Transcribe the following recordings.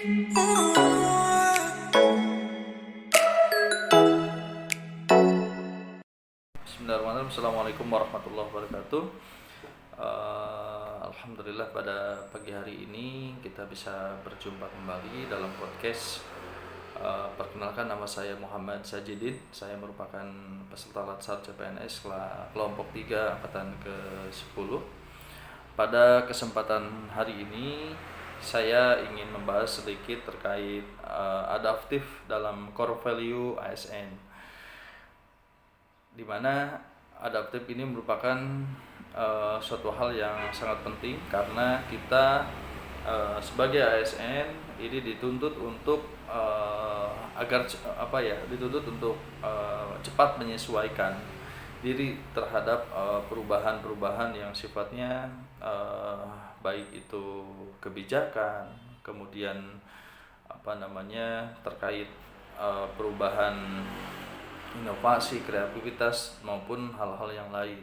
Bismillahirrahmanirrahim. Assalamualaikum warahmatullahi wabarakatuh. Alhamdulillah pada pagi hari ini kita bisa berjumpa kembali dalam podcast. Perkenalkan, nama saya Muhammad Sajidin. Saya merupakan peserta Latsar CPNS kelompok 3 angkatan ke-10. Pada kesempatan hari ini saya ingin membahas sedikit terkait adaptif dalam core value ASN, di mana adaptif ini merupakan suatu hal yang sangat penting karena kita sebagai ASN ini dituntut untuk dituntut untuk cepat menyesuaikan diri terhadap perubahan-perubahan yang sifatnya baik itu kebijakan, kemudian terkait perubahan inovasi, kreativitas maupun hal-hal yang lain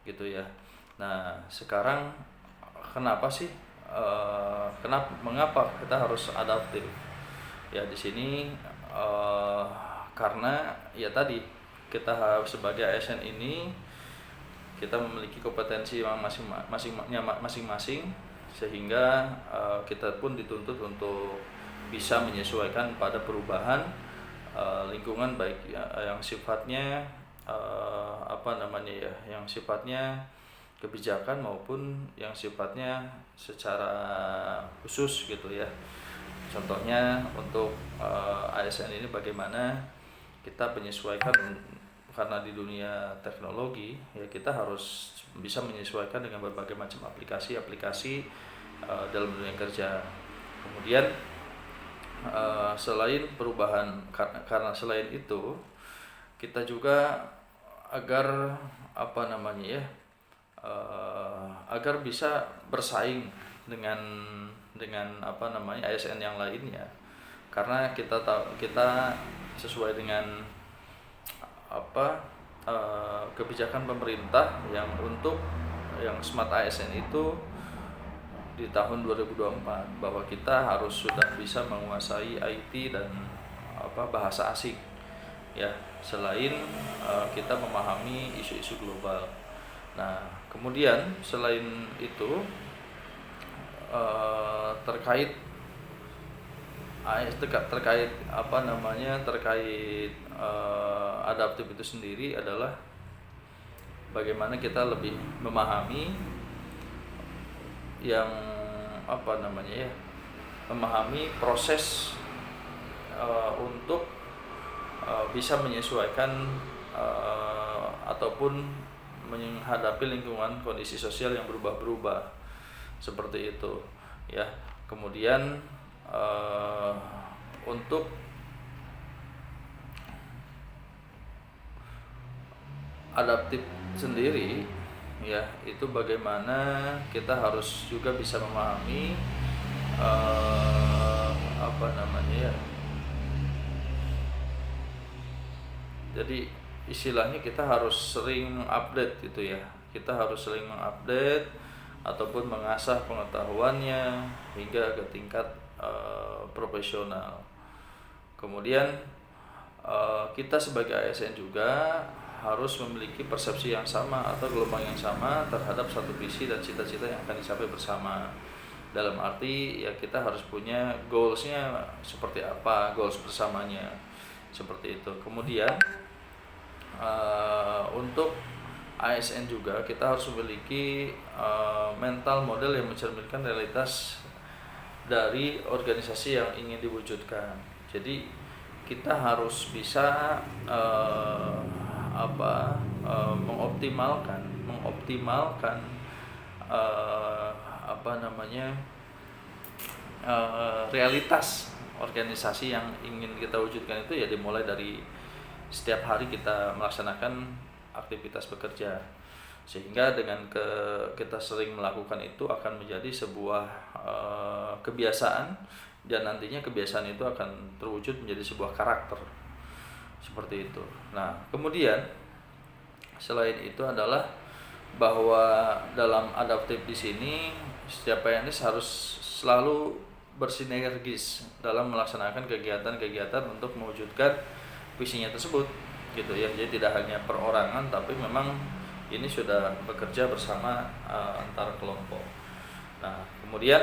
gitu ya. Nah, sekarang mengapa kita harus adaptif? Ya di sini karena ya tadi kita sebagai ASN ini kita memiliki kompetensi masing-masing sehingga kita pun dituntut untuk bisa menyesuaikan pada perubahan lingkungan, baik yang sifatnya yang sifatnya kebijakan maupun yang sifatnya secara khusus gitu ya. Contohnya untuk ASN ini bagaimana kita menyesuaikan, karena di dunia teknologi ya kita harus bisa menyesuaikan dengan berbagai macam aplikasi dalam dunia kerja. Kemudian selain perubahan, karena selain itu kita juga agar agar bisa bersaing dengan ASN yang lainnya, karena kita sesuai dengan kebijakan pemerintah yang untuk yang Smart ASN itu di tahun 2024 bahwa kita harus sudah bisa menguasai IT dan bahasa asing ya, selain kita memahami isu-isu global. Nah, kemudian selain itu terkait adaptif itu sendiri adalah bagaimana kita lebih memahami memahami proses untuk bisa menyesuaikan ataupun menghadapi lingkungan kondisi sosial yang berubah-berubah seperti itu ya. Kemudian untuk adaptif sendiri ya, itu bagaimana kita harus juga bisa memahami jadi istilahnya kita harus sering update gitu ya. Kita harus sering mengupdate ataupun mengasah pengetahuannya hingga ke tingkat profesional. Kemudian kita sebagai ASN juga harus memiliki persepsi yang sama atau gelombang yang sama terhadap satu visi dan cita-cita yang akan dicapai bersama. Dalam arti ya kita harus punya goalsnya seperti apa, goals bersamanya seperti itu. Kemudian untuk ASN juga kita harus memiliki mental model yang mencerminkan realitas dari organisasi yang ingin diwujudkan. Jadi kita harus bisa mengoptimalkan realitas organisasi yang ingin kita wujudkan itu ya, dimulai dari setiap hari kita melaksanakan aktivitas bekerja, sehingga dengan kita sering melakukan itu akan menjadi sebuah kebiasaan, dan nantinya kebiasaan itu akan terwujud menjadi sebuah karakter seperti itu. Nah, kemudian selain itu adalah bahwa dalam adaptif di sini setiap PNS harus selalu bersinergis dalam melaksanakan kegiatan-kegiatan untuk mewujudkan visinya tersebut gitu ya. Jadi tidak hanya perorangan, tapi memang ini sudah bekerja bersama antar kelompok. Nah, kemudian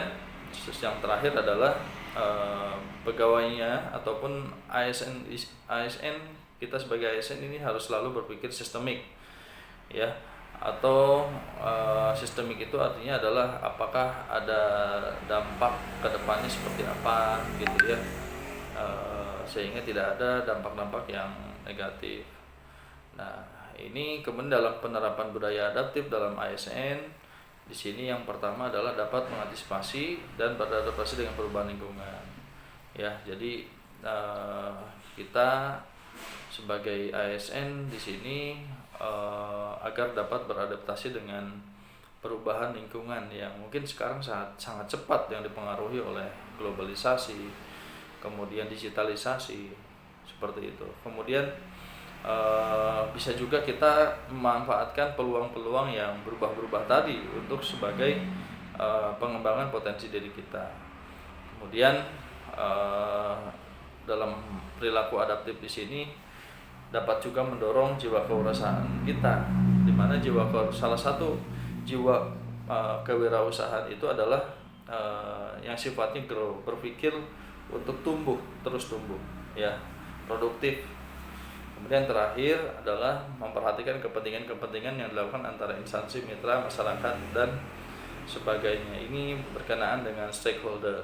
yang terakhir adalah pegawainya ataupun ASN kita sebagai ASN ini harus selalu berpikir sistemik ya, atau sistemik itu artinya adalah apakah ada dampak ke depannya seperti apa gitu ya, sehingga tidak ada dampak-dampak yang negatif. Nah, ini kemudian dalam penerapan budaya adaptif dalam ASN, di sini yang pertama adalah dapat mengantisipasi dan beradaptasi dengan perubahan lingkungan. Ya, jadi kita sebagai ASN di sini agar dapat beradaptasi dengan perubahan lingkungan yang mungkin sekarang sangat cepat, yang dipengaruhi oleh globalisasi, kemudian digitalisasi seperti itu. Kemudian bisa juga kita memanfaatkan peluang-peluang yang berubah-berubah tadi untuk sebagai pengembangan potensi diri kita. Kemudian dalam perilaku adaptif di sini dapat juga mendorong jiwa kewirausahaan kita, di mana salah satu jiwa kewirausahaan itu adalah yang sifatnya grow, berpikir untuk terus tumbuh ya, produktif. Kemudian terakhir adalah memperhatikan kepentingan-kepentingan yang dilakukan antara instansi, mitra, masyarakat dan sebagainya. Ini berkenaan dengan stakeholder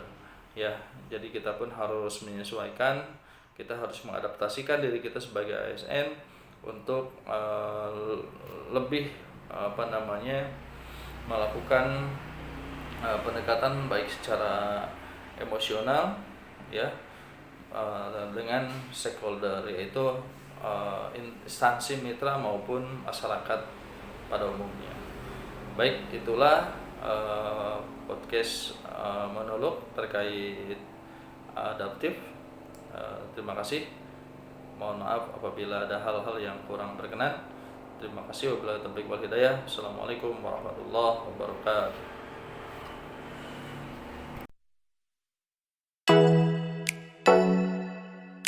ya. Jadi kita pun harus menyesuaikan, kita harus mengadaptasikan diri kita sebagai ASN untuk lebih melakukan pendekatan baik secara emosional ya dengan stakeholder, yaitu instansi, mitra maupun masyarakat pada umumnya. Baik, itulah podcast monolog terkait adaptif. Terima kasih. Mohon maaf apabila ada hal-hal yang kurang berkenan. Terima kasih. Wabillahi taufiq wal hidayah. Assalamualaikum warahmatullahi wabarakatuh.